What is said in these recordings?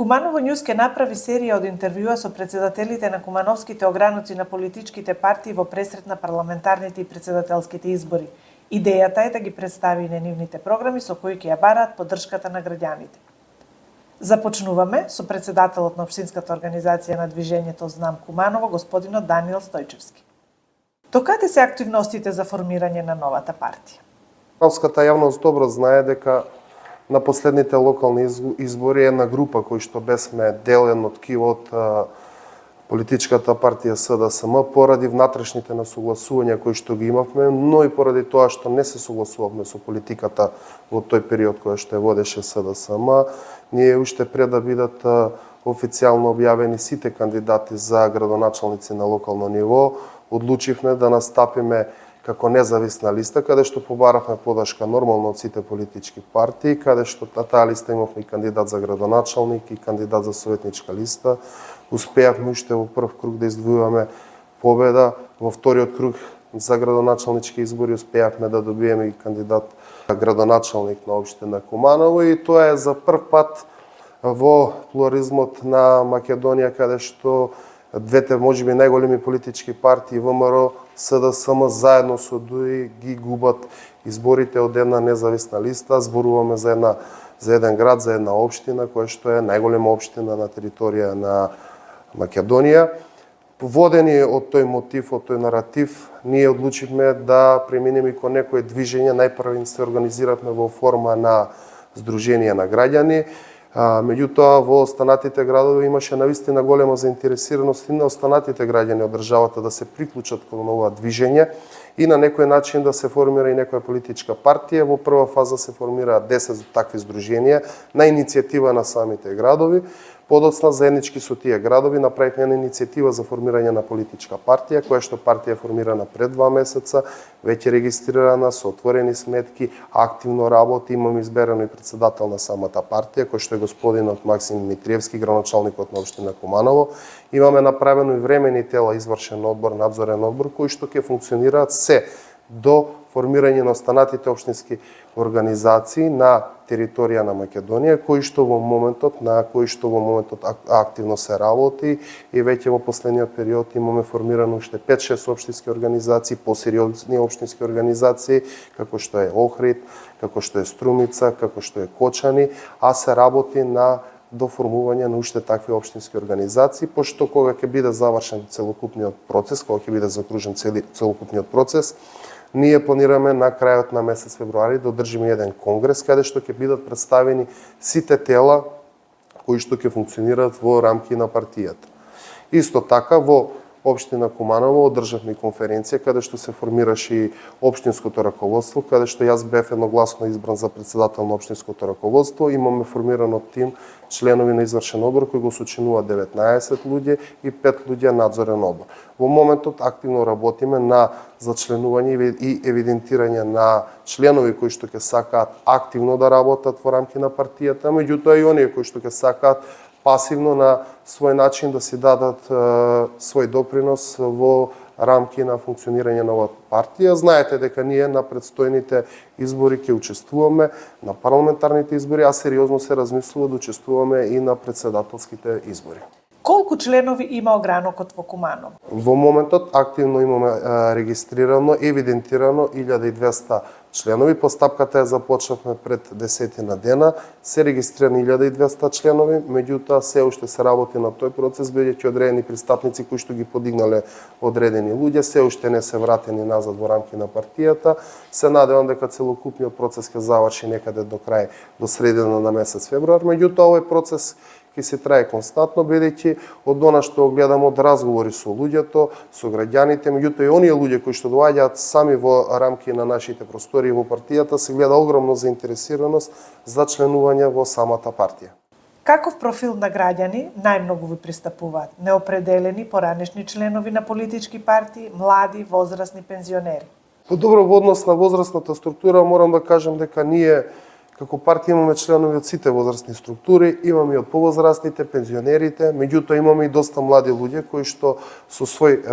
Куманово Њуз ке направи серија од интервјуа со председателите на кумановските огрануци на политичките партии во пресрет на парламентарните и председателските избори. Идејата е да ги представи на нивните програми со кои ќе ја бараат поддршката на граѓаните. Започнуваме со председателот на Општинската организација на движењето Знам Куманово, господинот Даниел Стојчевски. Докаде се активностите за формирање на новата партија? Кумановската јавност добро знае дека на последните локални избори една група кои што бесме делен од ткивот политичката партија СДСМ поради внатрешните несогласувања кои што ги имавме, но и поради тоа што не се согласувавме со политиката во тој период која што ја водеше СДСМ, ние уште пред да бидат официјално објавени сите кандидати за градоначалници на локално ниво, одлучивме да настапиме како независна листа, каде што побаравме поддршка нормално од сите политички партии, каде што на таа листа имавме и кандидат за градоначалник и кандидат за советничка листа. Успеавме уште во прв круг да издвојуваме победа, во вториот круг за градоначалнички избори успеавме да добиеме и кандидат градоначалник на општина Куманово и тоа е за прв пат во плурализмот на Македонија, каде што двете можеби најголеми политички партии ВМРО, СДСМ заедно со ДУИ ги губат изборите од една независна листа. Зборуваме за еден град, за една општина која што е најголема општина на територија на Македонија. Водени од тој мотив, од тој наратив, ние одлучивме да преминеме кон некое движење. Најпрво се организиравме во форма на здружение на граѓани. Меѓутоа, во останатите градови имаше навистина голема заинтересираност и на останатите граѓани од државата да се приклучат кон ова движење и на некој начин да се формира и некоја политичка партија. Во прва фаза се формираа 10 такви здруженија на иницијатива на самите градови. Подоцна, заеднички со тие градови, направивме една иницијатива за формирање на политичка партија, која што партија е формирана пред 2 месеца, веќе регистрирана, со отворени сметки, активно работи. Имаме изберено и председател на самата партија, кој што е господинот Максим Митриевски, градоначалникот на општина Куманово. Имаме направено и времени тела, извршен одбор, надзорен одбор, кои што ќе функционираат се до формирање на останатите општински организации на територија на Македонија, кои што во моментот активно се работи и веќе во последниот период имаме формирано уште 5-6 општински организации, посериозни општински организации, како што е Охрид, како што е Струмица, како што е Кочани, а се работи на доформување на уште такви општински организации, пошто кога ќе биде завршен целокупниот процес, кога ќе биде закружен целокупниот процес, ние планираме на крајот на месец февруари да одржиме еден конгрес каде што ќе бидат представени сите тела кои што ќе функционираат во рамки на партијата. Исто така во општина Куманово одржавме конференција каде што се формираше и општинското раководство, каде што јас бев едногласно избран за председател на општинското раководство. Имаме формирано тим членови на извршен одбор кои го сочинуваат 19 луѓе и 5 луѓе надзорен одбор. Во моментот активно работиме на зачленување и евидентирање на членови кои што ќе сакаат активно да работат во рамки на партијата, меѓутоа и оние кои што ќе сакаат пасивно на свој начин да си дадат свој допринос во рамки на функционирање на оваа партија. Знаете дека ние на предстојните избори ќе учествуваме на парламентарните избори, а сериозно се размислува да учествуваме и на председателските избори. Колку членови има огранокот во Куманово? Во моментот активно имаме регистрирано, евидентирано 1200 членови. Постапката ја започнавме пред 10 дена. Се регистрирани 1200 членови, меѓутоа се уште се работи на тој процес, бидејќи одредени пристапници кои што ги подигнале одредени луѓе, се уште не се вратени назад во рамки на партијата. Се надевам дека целокупниот процес ќе заврши некаде до крај, до средина на месец февруар, меѓутоа овој процес ќе се трае константно, бидејќи од она што гледам од разговори со луѓето, со граѓаните, меѓутоа и оние луѓе кои што доаѓаат сами во рамки на нашите простори во партијата, се гледа огромна заинтересираност за членување во самата партија. Каков профил на граѓани најмногу ви пристапуваат? Неопределени, поранешни членови на политички партии, млади, возрастни, пензионери? По добро, во однос на возрастната структура морам да кажам дека ние Како партија имаме членови од сите возрастни структури, имаме и од повозрастните, пензионерите, меѓутоа имаме и доста млади луѓе кои што со свој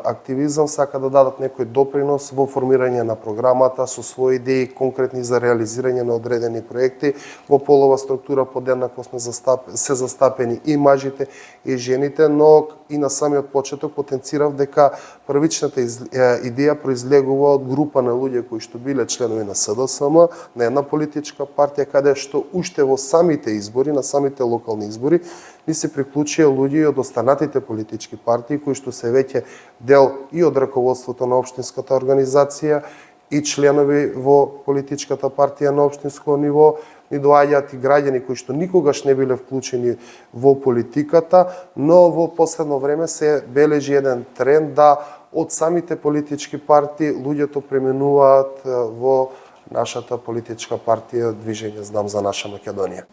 активизам сака да дадат некој допринос во формирање на програмата, со своји идеи конкретни за реализирање на одредени проекти. Во полова структура подеднакво се застапени и мажите и жените, но и на самиот почеток потенцирав дека првичната идеја произлегува од група на луѓе кои што биле членови на СДСМ, на една политичка партија, каде што уште во самите избори, на самите локални избори, ни се приклучија луѓе од останатите политички партии, кои што се веќе дел и од раководството на општинската организација и членови во политичката партија на општинско ниво, ни доаѓаат и граѓани кои што никогаш не биле вклучени во политиката, но во последно време се бележи еден тренд да од самите политички партии луѓето преминуваат во нашата политичка партија Движење Знам за наша Македонија.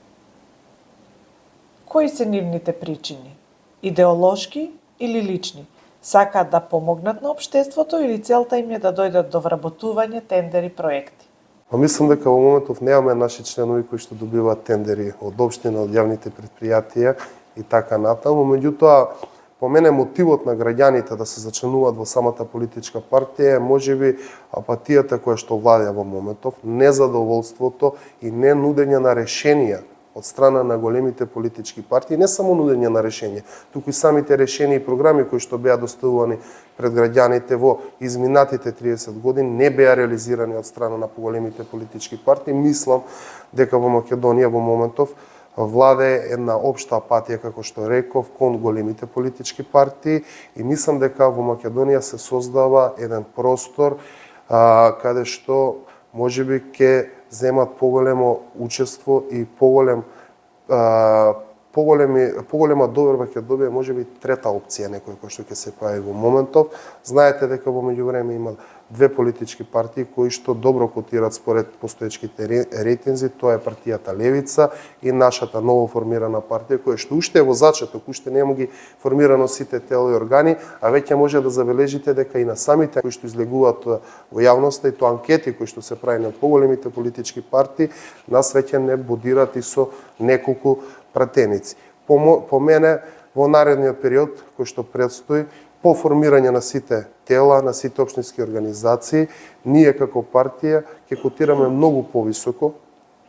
Кои се нивните причини? Идеолошки или лични? Сакаат да помогнат на општеството или целта им е да дојдат до вработување, тендери, проекти? Мислам дека во моментов немаме наши членови кои што добиваат тендери од општина, од јавните предпријатија и така натаму, меѓутоа по мене мотивот на граѓаните да се зачленуваат во самата политичка партија е можеби апатијата која што владеа во моментов, незадоволството и не нудење на решенија од страна на големите политички партии, не само нудење на решенија, туку и самите решенија и програми кои што беа доставувани пред граѓаните во изминатите 30 години не беа реализирани од страна на поголемите политички партии. Мислам дека во Македонија во моментов владе една општа апатија, како што реков, кон големите политички партии и мислам дека во Македонија се создава еден простор каде што можеби ќе земат поголемо учество и поголема доверба ќе добие можеби трета опција некој кој што ќе се појави во моментов. Знаете дека во меѓувреме има две политички партии кои што добро котираат според постоечките рейтинзи, тоа е партијата Левица и нашата ново формирана партија која што уште е во зачеток, уште нема ги формирано сите тела и органи, а веќе може да забележите дека и на самите кои што излегуваат во јавноста и тоа анкети кои што се прави од поголемите политички партии, нас веќе не бодираат и со неколку пратеници. По мене, во наредниот период кој што предстои, по формирање на сите тела, на сите општински организации, ние како партија ќе котираме многу повисоко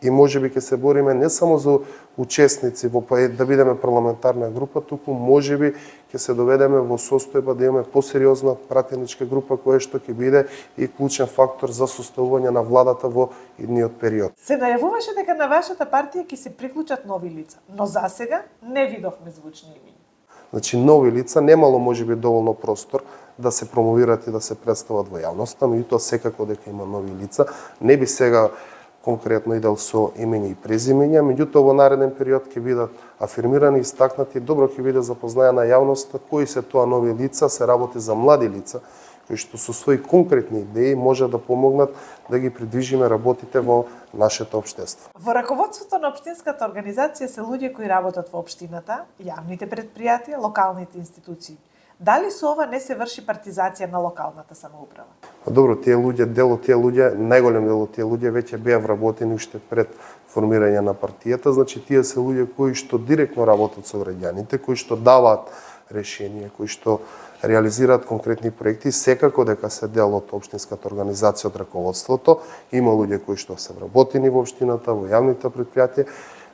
и можеби ќе се бориме не само за учесници да бидеме парламентарна група, туку можеби ќе се доведеме во состојба да имаме посериозна пратеничка група која што ќе биде и клучен фактор за составување на владата во идниот период. Се најавуваше дека на вашата партија ќе се приклучат нови лица, но засега не видовме звучни имиња. Значи, нови лица немало можеби доволно простор да се промовираат и да се представат во јавноста, меѓутоа секако дека има нови лица. Не би сега конкретно идел со имења и презимења, меѓутоа во нареден период ќе бидат афирмирани, истакнати, добро ќе биде запознаена јавноста кои се тоа нови лица, се работи за млади лица, кои што со своји конкретни идеи може да помогнат да ги придвижиме работите во нашето општество. Во раководството на општинската организација се луѓе кои работат во општината, јавните предпријатија, локалните институции. Дали со ова не се врши партизација на локалната самоуправа? Добро, најголем дел од тие луѓе веќе беа вработени уште пред формирање на партијата, значи тие се луѓе кои што директно работат со граѓаните, кои што даваат решенија, кои што реализираат конкретни проекти, секако дека се дел од општинската организација, од раководството. Има луѓе кои што се вработени во општината, во јавните предпријатија.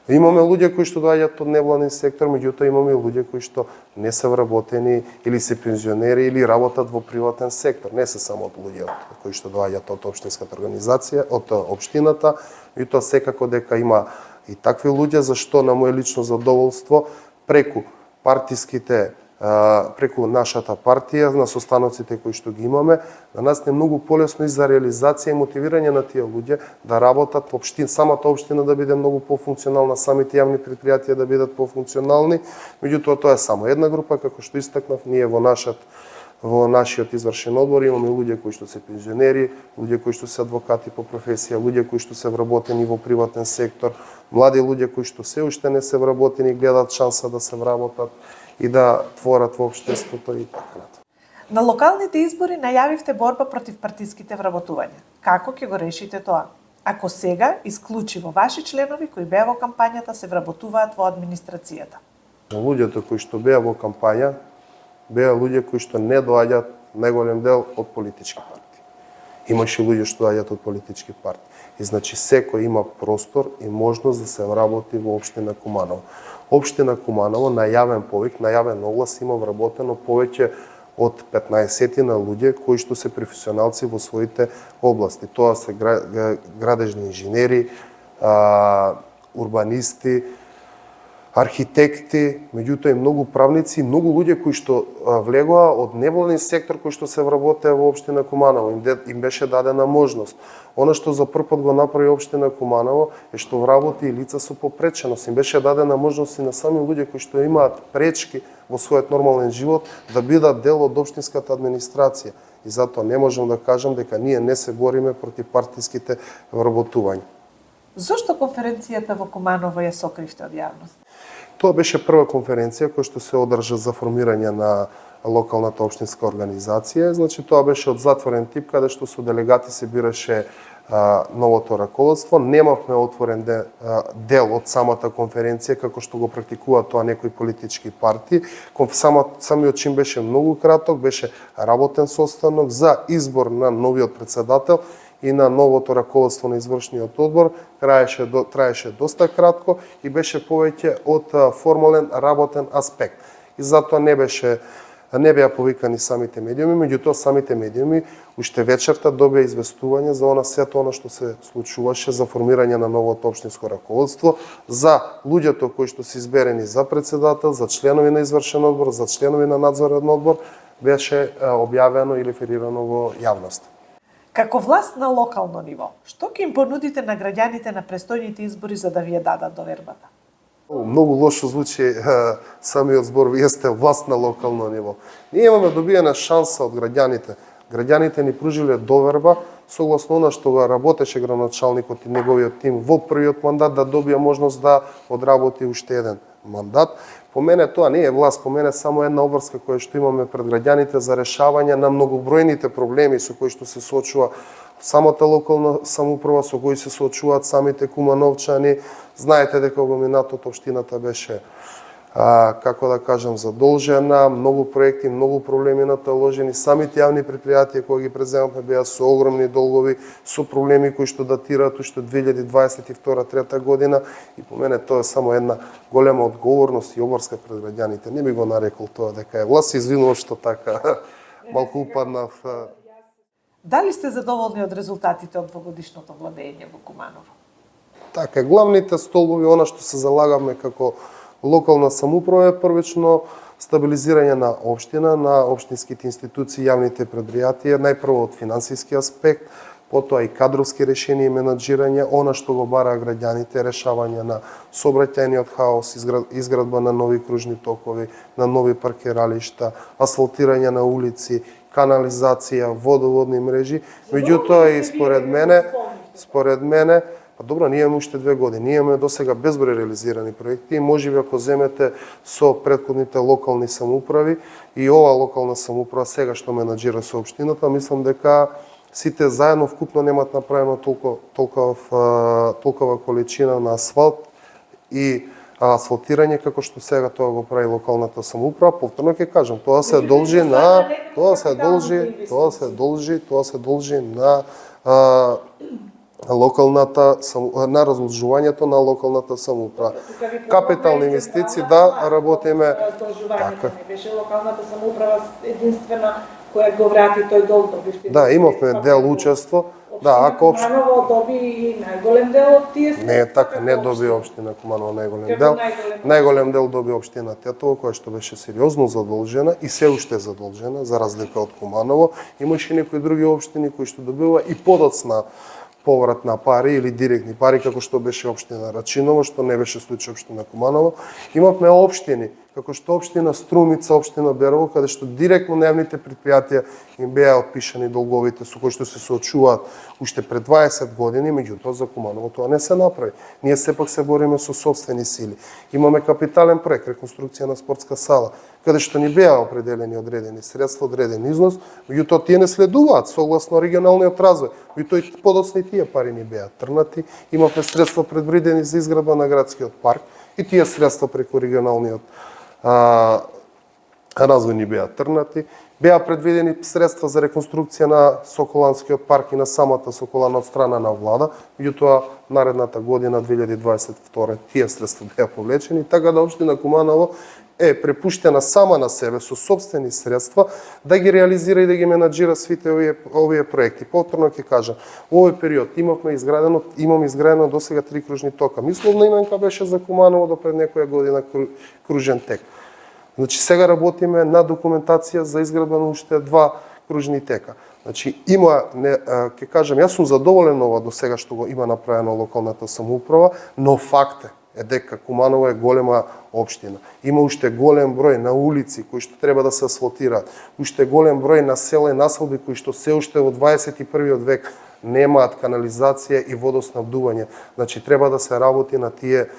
Имаме луѓе кои што доаѓаат од невладен сектор, меѓутоа имаме и луѓе кои што не се вработени или се пензионери или работат во приватен сектор. Не се само луѓе кои што доаѓаат од општинската организација, од општината, меѓутоа секако дека има и такви луѓе, зашто на моје лично задоволство преку партиските преку нашата партија, на состаноците кои што ги имаме, на нас не е многу полесно и за реализација и мотивирање на тие луѓе да работат во самата општина да биде многу пофункционална, самите јавни предпријатија да бидат пофункционални. Меѓутоа тоа е само една група, како што истакнав, ние во нашиот извршен одбор имаме луѓе кои што се пензионери, луѓе кои што се адвокати по професија, луѓе кои што се вработени во приватен сектор, млади луѓе кои што се уште не се вработени, гледаат шанса да се вработат и да творат во општеството и така натаму. На локалните избори најавивте борба против партиските вработувања. Како ќе го решите тоа? ако сега исклучиво ваши членови кои беа во кампањата се вработуваат во администрацијата? Луѓето кои што беа во кампања беа луѓе кои што не доаѓаат најголем дел од политички партии. Имаше луѓе што доаѓаат од политички партии. И значи секој има простор и можност да се вработи во општина Куманово. Општина Куманово на јавен повик, на јавен оглас има вработено повеќе од 15 на луѓе кои што се професионалци во своите области. Тоа се градежни инженери, урбанисти, архитекти, меѓутоа и многу правници, многу луѓе кои што влегоа од невладин сектор кои што се вработеа во општина Куманово. Им беше дадена можност. Она што за прв пат го направи општина Куманово е што вработи и лица со попреченост. Им беше дадена можност и на сами луѓе кои што имаат пречки во својот нормален живот да бидат дел од општинската администрација. И затоа не можам да кажам дека ние не се бориме против партиските вработувања. Зошто конференцијата во Куманово ја сокривте од јавност? Тоа беше прва конференција која што се одржа за формирање на локалната општинска организација. Значи тоа беше од затворен тип, каде што со делегати се бираше новото раководство. Немавме отворен дел од самата конференција, како што го практикуваат тоа некои политички партии. Самиот чин беше многу краток, беше работен состанок за избор на новиот председател и на новото раководство на извршниот одбор. Траеше доста кратко и беше повеќе од формален работен аспект. И затоа не беа повикани самите медиуми, меѓутоа самите медиуми уште вечерта добија известување за сето она што се случуваше за формирање на новото општинско раководство, за луѓето кои што се изберени за председател, за членови на извршен одбор, за членови на надзорен одбор, беше објавено и реферирано во јавност. Како власт на локално ниво, што ќе им понудите на граѓаните на престојните избори за да ви ја дадат довербата? Многу лошо звучи самиот збор, вие сте власт на локално ниво. Ние имаме добиена шанса од граѓаните. Граѓаните ни пружиле доверба, согласно она што го работеше градоначалникот и неговиот тим во првиот мандат, да добие можност да одработи уште еден мандат. По мене тоа не е власт, по мене само една обврска која што имаме пред граѓаните за решавање на многобројните проблеми со кои што се соочува самата локална самоуправа, со кои се соочуваат самите кумановчани. Знаете дека во минатото општината беше, како да кажам, задолжена, многу проекти, многу проблеми наталожени. Самите јавни предпријатија кои ги преземавме беа со огромни долгови, со проблеми кои што датираат уште 2022-2023 година. И по мене тоа е само една голема одговорност и обврска пред граѓаните. Не би го нарекол тоа дека е власт, извинувам што така малку упаднав. Дали сте задоволни од резултатите од двогодишното владење во Куманово? Така, главните столбови, она што се залагаме како локална самоуправа е првично стабилизирање на општина, на општинските институции, јавните предпријатија, најпрво од финансиски аспект, потоа и кадровски решенија и менаџирање, она што го бара граѓаните, решавање на сообраќајниот хаос, изградба на нови кружни токови, на нови паркиралишта, асфалтирање на улици, канализација, водоводни мрежи. Меѓутоа и според мене, па добро, ние имаме уште 2 години. Ние имаме досега безброј реализирани проекти и можеби ако земете со претходните локални самоуправи и ова локална самоуправа сега што менаџира со општината, мислам дека сите заедно вкупно немаат направено толкова количина на асфалт и асфалтирање како што сега тоа го прави локалната самоуправа. Повторно ќе кажам, тоа се должи на на разложувањето на локалната самоуправа. Капитални инвестиции да работиме така. Не беше локалната самоуправа единствена која го врати тој долг. Да, имавме дел учество. Да, ако Куманово доби и најголем дел од тие средства. Не е така, не доби општина Куманово најголем дел. Најголем дел доби општина Тетово, која што беше сериозно задолжена и се уште е задолжена, за разлика од Куманово. Имаше некои други општини кои што добива и подоцна поврат на пари или директни пари, како што беше општина Рачиново, што не беше случај општина Куманово. Имавме општини како што општина Струмица, општина Берово, каде што директно нивните предпријатија им беа отпишани долговите со кои што се соочуваат уште пред 20 години, меѓутоа за Куманово тоа не се направи. Ние сепак се бориме со сопствени сили. Имаме капитален проект, реконструкција на спортска сала, каде што ни беа определени одредени средства, одреден износ, меѓутоа тие не следуваат согласно регионалниот развој. Меѓутоа и подоцна и тие пари ни беа трнати. Имавме средства предвидени за изградба на градскиот парк и тие средства преку регионалниот развој ни беа трнати. Беа предвидени средства за реконструкција на Соколанскиот парк и на самата Соколана од страна на влада, меѓутоа наредната година 2022 тие средства беа повлечени, така да општина Куманово е препуштена сама на себе со сопствени средства да ги реализира и да ги менаџира сите овие проекти. Повторно ќе кажам, во овој период имам изградено досега 3 кружни тока. Мисловна именка беше за Куманово до пред некоја година кружен тек. Значи сега работиме на документација за изградба на уште 2 кружни тека. Значи ќе кажам, јас сум задоволен ова до сега што го има направено локалната самоуправа, но факт е дека Куманово е голема општина. Има уште голем број на улици кои што треба да се асфалтираат, уште голем број на села и населби кои што се уште во 21. век немаат канализација и водоснабдување. Значи треба да се работи на тие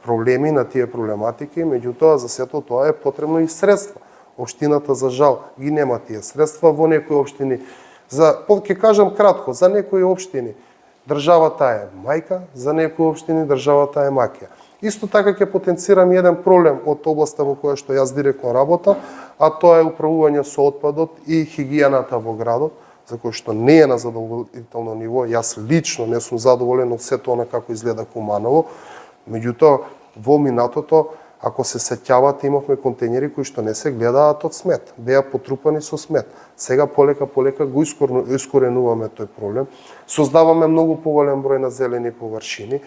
проблеми, на тие проблематики, меѓутоа за сето тоа е потребно и средства. Општината за жал ги нема тие средства во некои општини. Ќе кажам кратко, за некои општини државата е мајка, за некои општини државата е маќа. Исто така ќе потенцирам еден проблем од областа во која што јас директно работам, а тоа е управување со отпадот и хигиената во градот, за кој што не е на задоволително ниво. Јас лично не сум задоволен од сето она како изгледа Куманово. Меѓутоа, во минатото, ако се сеќавате, имавме контејнери кои што не се гледаат од смет, беа потрупани со смет. Сега полека го искоренуваме тој проблем. Создаваме многу поголем број на зелени површини,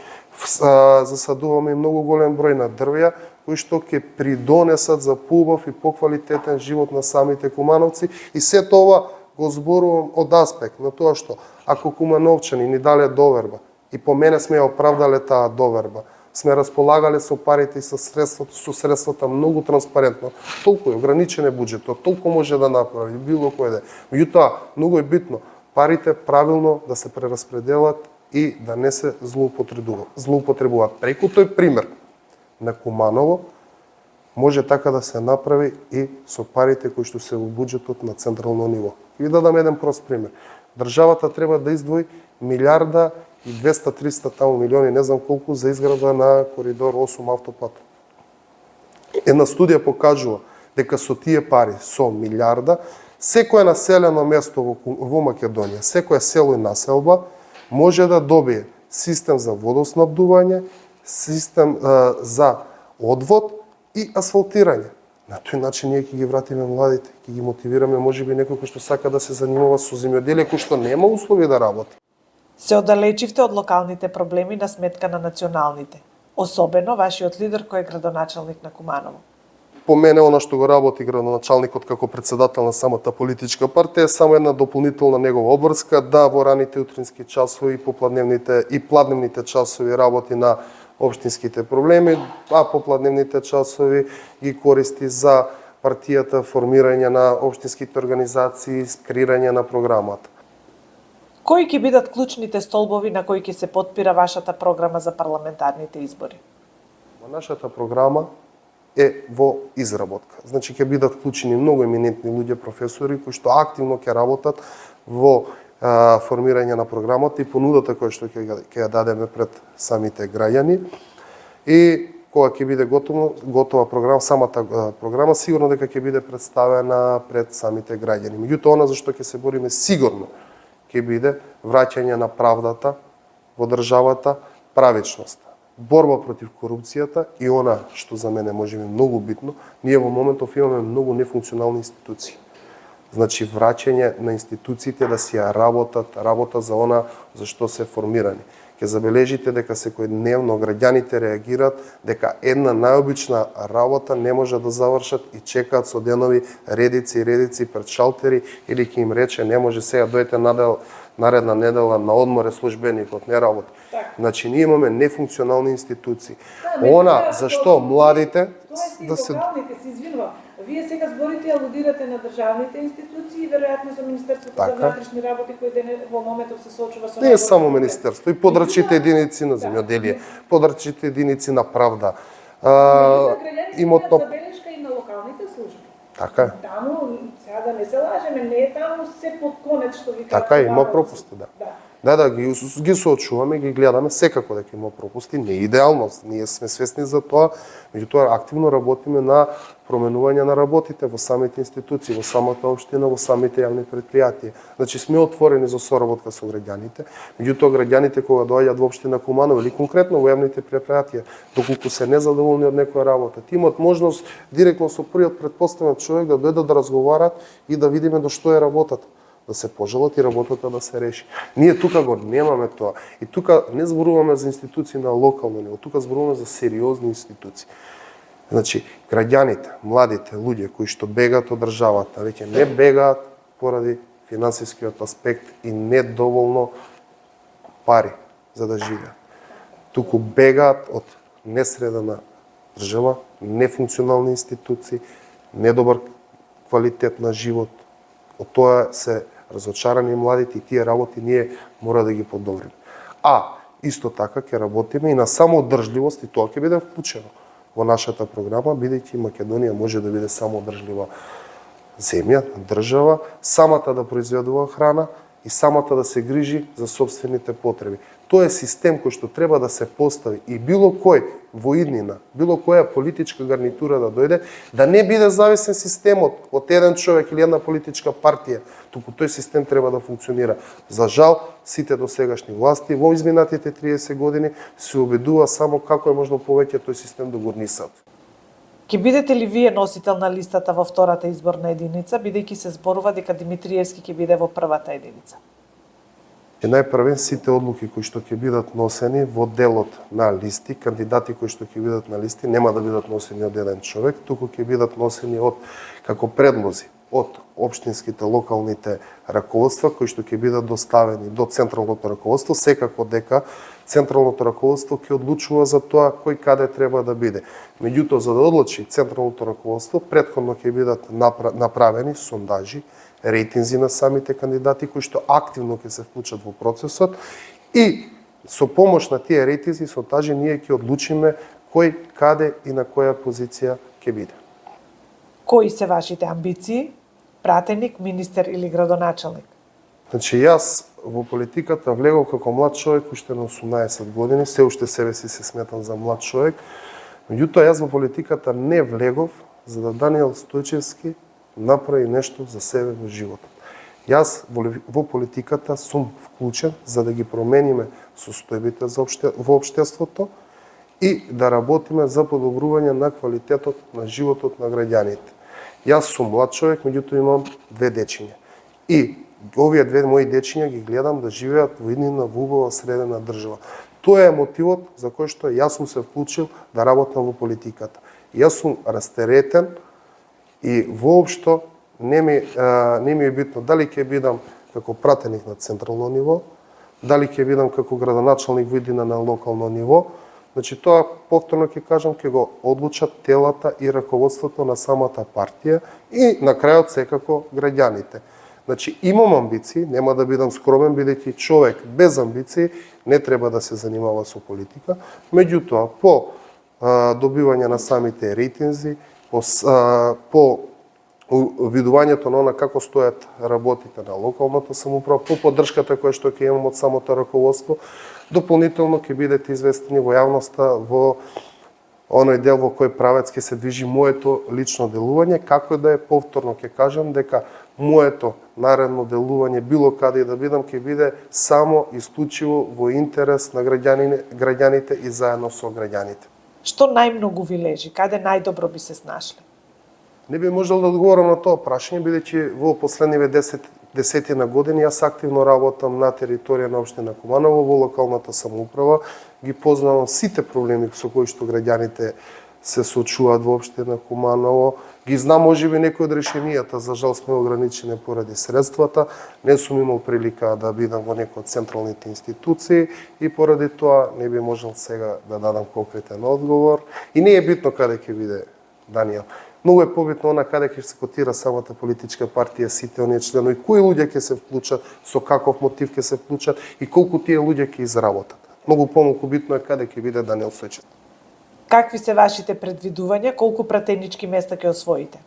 засадуваме многу голем број на дрвја кои што ќе придонесат за поубав и поквалитетен живот на самите кумановци, и сето ова го зборувам од аспект на тоа што ако кумановчани ни дале доверба и по мене сме ја оправдале таа доверба, сме располагале со парите и со средствата многу транспарентно. Толку е ограничен е буџетот, толку може да направи било кој да е. Меѓутоа, многу е битно парите правилно да се прераспределат и да не се злоупотребуваат. Преку тој пример на Куманово може така да се направи и со парите кои што се во буџетот на централно ниво. И да дам еден прост пример. Државата треба да издвои милиарда и 200-300 таму милиони, не знам колку, за изграда на коридор 8 автопат. Една студија покажува дека со тие пари, со милиарда, секое населено место во Македонија, секое село и населба може да добие систем за водоснабдување, систем за одвод и асфалтирање. На тој начин ние ќе ги вратиме младите, ќе ги мотивираме, можеби некој кој што сака да се занимава со земјоделие, кој што нема услови да работи. Се оддалечивте од локалните проблеми на сметка на националните, особено вашиот лидер кој е градоначалник на Куманово. По мене, она што го работи градоначалникот како председател на самата политичка партија е само една дополнителна негова обврска да во раните утрински часови и пладневните часови работи на општинските проблеми, а попладневните часови ги користи за партијата, формирање на општинските организации, креирање на програмата. Кои ќе бидат клучните столбови на кои ќе се потпира вашата програма за парламентарните избори? Нашата програма е во изработка. Значи ќе бидат вклучени многу еминентни луѓе, професори кои што активно ќе работат во формирање на програмата и понудата која што ќе ја дадеме пред самите граѓани. И кога ќе биде готова програма, самата програма сигурно дека ќе биде представена пред самите граѓани. Меѓутоа, она за што ќе се бориме сигурно ќе биде враќање на правдата во државата, правичност, борба против корупцијата и она што за мене може би многу битно, ние во моментов имаме многу нефункционални институции. Значи враќање на институциите да си ја работа за она за што се формирани. Ќе забележите дека секојдневно граѓаните реагираат дека една најобична работа не може да завршат и чекаат со денови редици и редици пред шалтери или ќе им рече не може сега дојдете наредна недела на одморе службеникот не работи. Значи ние имаме нефункционални институции. Она зашто младите Тоа си да се локалните, се извинувам. Вие сега зборите и алудирате на државните институции, веројатно за Министерството за внатрешни работи кој ден во моментов се соочува со не е само министерство, и подрачните единици на земјоделие, подрачните единици на правда. Имот забелешка и на локалните служби. Така е. Таму, сега да не се лажеме, не е таму се под конец што ви Така е, има пропусти, да. Да, ги соочуваме, ги гледаме, секако дека има пропусти, не е идеално, ние сме свесни за тоа, меѓутоа активно работиме на променување на работите во самите институции, во самата општина, во самите јавни предпријатија. Значи сме отворени за соработка со граѓаните, меѓутоа граѓаните кога доаѓаат во општина Куманово или конкретно во јавните предпријатија, доколку се незадоволни од некоја работа, имат можност директно со првиот претпоставен човек да дојдат да разговарат и да видиме до што е работата, да се пожелат и работата да се реши. Ние тука го немаме тоа. И тука не зборуваме за институции на локално ниво, тука зборуваме за сериозни институции. Значи, граѓаните, младите луѓе кои што бегаат од државата, веќе не бегаат поради финансискиот аспект и недоволно пари за да живеат. Туку бегаат од несредена држава, нефункционални институции, недобар квалитет на живот. Од тоа се разочарани младите и тие работи ние мора да ги подобриме. Исто така ќе работиме и на самоодржливост и тоа ќе биде вклучено во нашата програма, бидејќи Македонија може да биде самоодржлива земја, држава, самата да произведува храна и самата да се грижи за собствените потреби. Тоа е систем кој што треба да се постави и било кој во иднина, било која политичка гарнитура да дојде, да не биде зависен системот од еден човек или една политичка партија, туку тој систем треба да функционира. За жал, сите досегашни власти во изминатите 30 години се обидува само како е можно повеќе тој систем да го внесат. Ќе бидете ли вие носител на листата во втората изборна единица, бидејќи се зборува дека Димитриевски ќе биде во првата единица? Најпрвен сите одлуки кои што ќе бидат носени во делот на листи, кандидати кои што ќе бидат на листи, нема да бидат носени од еден човек, туку ќе бидат носени како предлози од општинските, локалните раководства кои што ќе бидат доставени до централното раководство, секако дека централното раководство ќе одлучува за тоа кој каде треба да биде. Меѓутоа, за да одлучи централното раководство, претходно ќе бидат направени сондажи, рейтинзи на самите кандидати кои што активно ќе се вклучат во процесот и со помош на тие рейтинзи и сондажи ние ќе одлучиме кој, каде и на која позиција ќе биде. Кои се вашите амбиции? Пратеник, министер или градоначелник? Значи, јас во политиката влегов како млад човек уште на 18 години, се уште себе си се сметам за млад човек. Меѓутоа, јас во политиката не влегов за да Даниел Стојчевски направи нешто за себе во животот. Јас во политиката сум вклучен за да ги промениме состојбите во општеството и да работиме за подобрување на квалитетот на животот на граѓаните. Јас сум млад човек, меѓутоа имам 2 дечиња. И овие 2 мои дечиња ги гледам да живеат во иднина во убава средена држава. Тоа е мотивот за кој што јас сум се вклучил да работам во политиката. Јас сум растеретен и воопшто не ми е битно дали ќе бидам како пратеник на централно ниво, дали ќе бидам како градоначелник во иднина на локално ниво. Значи тоа повторно ќе кажам ќе го одлучат телата и раководството на самата партија и на крајот секако граѓаните. Значи имам амбиции, нема да бидам скромен бидејќи човек без амбиции не треба да се занимава со политика, меѓутоа по добивање на самите рейтинзи, по видувањето на она како стојат работите на локалната самоуправа, по поддршката која што ќе имам од самото раководство, дополнително ќе бидете известени во јавноста во оној дел во кој правец ќе се движи моето лично делување, како да е повторно ќе кажам дека моето наредно делување било каде и да бидам ќе биде само исклучиво во интерес на граѓаните и заедно со граѓаните. Што најмногу ви лежи? Каде најдобро би се snašli? Не би можел да одговорам на тоа прашање, бидејќи во последниве 10 години јас активно работам на територија на општина Куманово, во локалната самоуправа, ги познавам сите проблеми со кои што граѓаните се соочуваат во општина Куманово. Ги знам можеби некои од решенијата, за жал сме ограничени поради средствата. Не сум имал прилика да бидам во некои од централните институции и поради тоа не би можел сега да дадам конкретен одговор. И не е битно каде ќе биде Даниел. Многу е побитно она каде ќе се котира самата политичка партија, сите оние членови, кои луѓе ќе се вклучат, со каков мотив ќе се вклучат и колку тие луѓе ќе изработат. Многу помалку битно е каде ќе биде Даниел Сојчев. Какви се вашите предвидувања, колку пратенички места ќе освоите?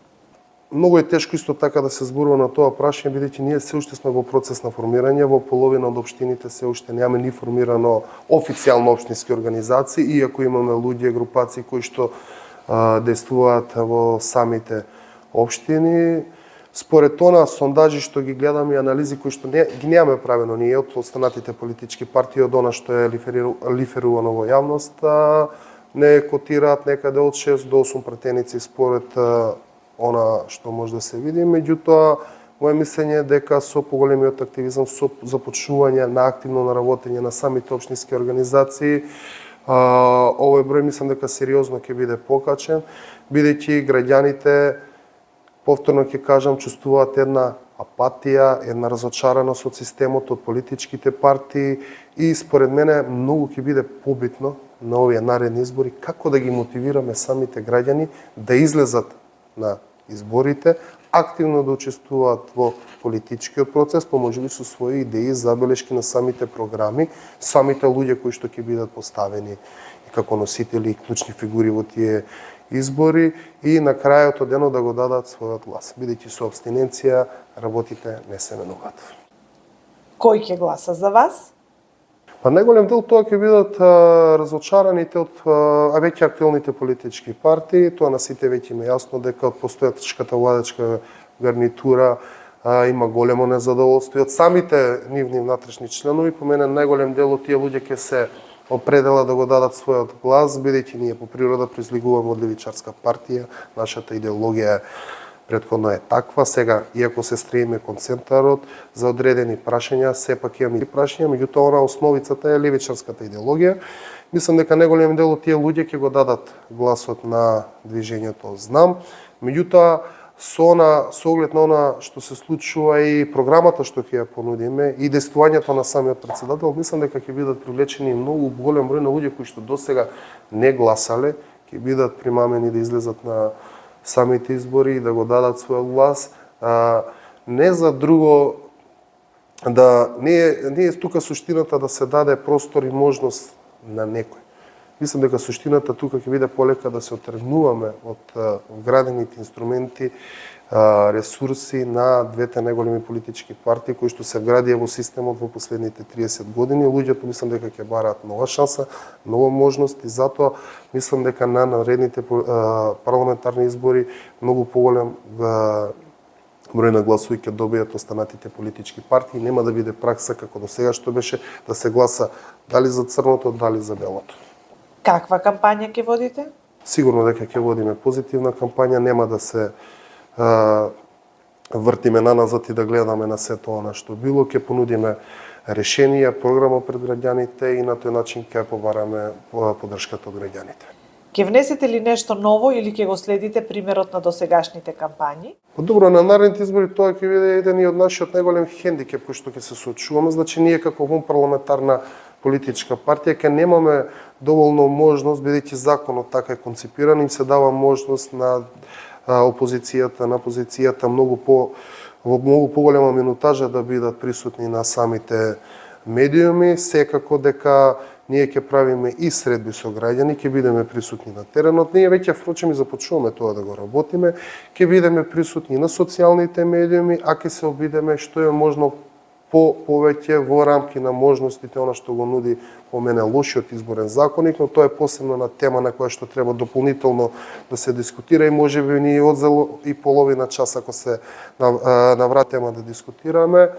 Многу е тешко исто така да се зборува на тоа прашање, бидејќи ние се уште сме во процес на формирање, во половина од општините се уште немаме ни формирано официјално општински организации, иако имаме луѓе, групации кои што действуваат во самите општини. Според она сондажи што ги гледаме и анализи кои што ги немаме правено ние од останатите политички партии, од она што е лиферувано во јавноста, не котираат некаде од 6 до 8 пратеници според она што може да се види. Меѓутоа, моје мислење е дека со поголемиот активизам, со започнување на активно наработење на самите општински организации, овој број мислам дека сериозно ќе биде покачен, бидејќи граѓаните, повторно ќе кажам, чувствуваат една апатија, една разочараност од системот, од политичките партии и според мене многу ќе биде побитно на овие наредни избори како да ги мотивираме самите граѓани да излезат на изборите, активно да учествуваат во политичкиот процес, поможеби со своји идеи, забелешки на самите програми, самите луѓе кои што ќе бидат поставени како носители и клучни фигури во тие избори и на крајот од денот да го дадат својот глас, бидејќи со абстиненција работите не се менуваат. Кој ќе гласа за вас? Па најголем дел тоа ќе бидат разочараните од веќе актуелните политички партии. Тоа на сите веќе им е јасно дека од постојачката владачка гарнитура има големо незадоволство и од самите нивни внатрешни членови. По мене најголем дел од тие луѓе ќе се определа да го дадат својот глас, бидејќи ние по природа произлегуваме од левичарска партија, нашата идеологија претходно е таква. Сега, иако се стремиме кон центарот за одредени прашања, сепак имаме и прашања, меѓутоа она основицата е левичарската идеологија. Мислам дека најголем дел од тие луѓе ќе го дадат гласот на движењето Знам. Меѓутоа, со оглед на она што се случува и програмата што ќе ја понудиме и действувањето на самиот председател, мислам дека ќе бидат привлечени многу голем број на луѓе кои што досега не гласале, ќе бидат примамени да излезат на самите избори и да го дадат својот глас. Не за друго, не е тука суштината да се даде простор и можност на некој. Мислам дека суштината тука ќе биде полека да се отргнуваме од вградените инструменти, ресурси на двете најголеми политички партии кои што се вградија во системот во последните 30 години. Луѓето мислам дека ќе бараат нова шанса, нова можност и затоа мислам дека на наредните парламентарни избори многу поголем број на гласови ќе добијат останатите политички партии. Нема да биде пракса како до сега што беше да се гласа дали за црното, дали за белото. Каква кампања ќе водите? Сигурно дека ќе водиме позитивна кампања, нема да се вртиме наназад и да гледаме на сето она што било, ќе понудиме решенија, програма пред граѓаните и на тој начин ќе побараме поддршката од граѓаните. Ќе внесете ли нешто ново или ќе го следите примерот на досегашните кампањи? Добро, на наредните избори тоа ќе биде еден и од нашиот најголем хендикеп кој што ќе се соочуваме, значи ние како парламентарна политичка партија ќе немаме доволно можност, бидејќи законот така е концепиран, им се дава можност на опозицијата, на позицијата во многу поголема минутажа да бидат присутни на самите медиуми. Секако дека ние ќе правиме и средби со граѓани, ќе бидеме присутни на теренот. Ние веќе впрочем и започнуваме тоа да го работиме. Ќе бидеме присутни на социјалните медиуми, а ќе се обидеме што е можно повеќе во рамки на можностите она што го нуди по мене лошиот изборен законник, но тоа е посебно на тема на која што треба дополнително да се дискутира и можеби ни одзело и половина час ако се навратиме да дискутираме.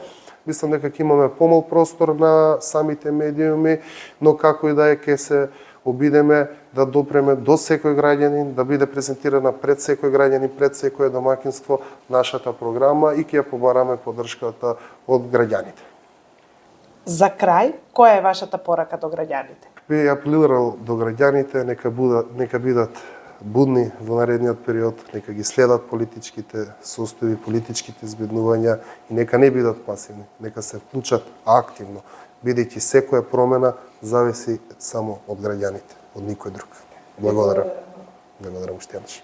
Мислам дека ќе имаме помал простор на самите медиуми, но како и да е ќе се обидеме да допреме до секој граѓанин, да биде презентирана пред секој граѓанин, пред секој домаќинство нашата програма и ќе ја побараме поддршката од граѓаните. За крај, која е вашата порака до граѓаните? Би апелирал до граѓаните нека бидат будни во наредниот период, нека ги следат политичките состојби, политичките збеднувања и нека не бидат пасивни, нека се вклучат активно, бидејќи секоја промена зависи само од граѓаните, од никој друг. Благодарам. Благодарам уште еднаш.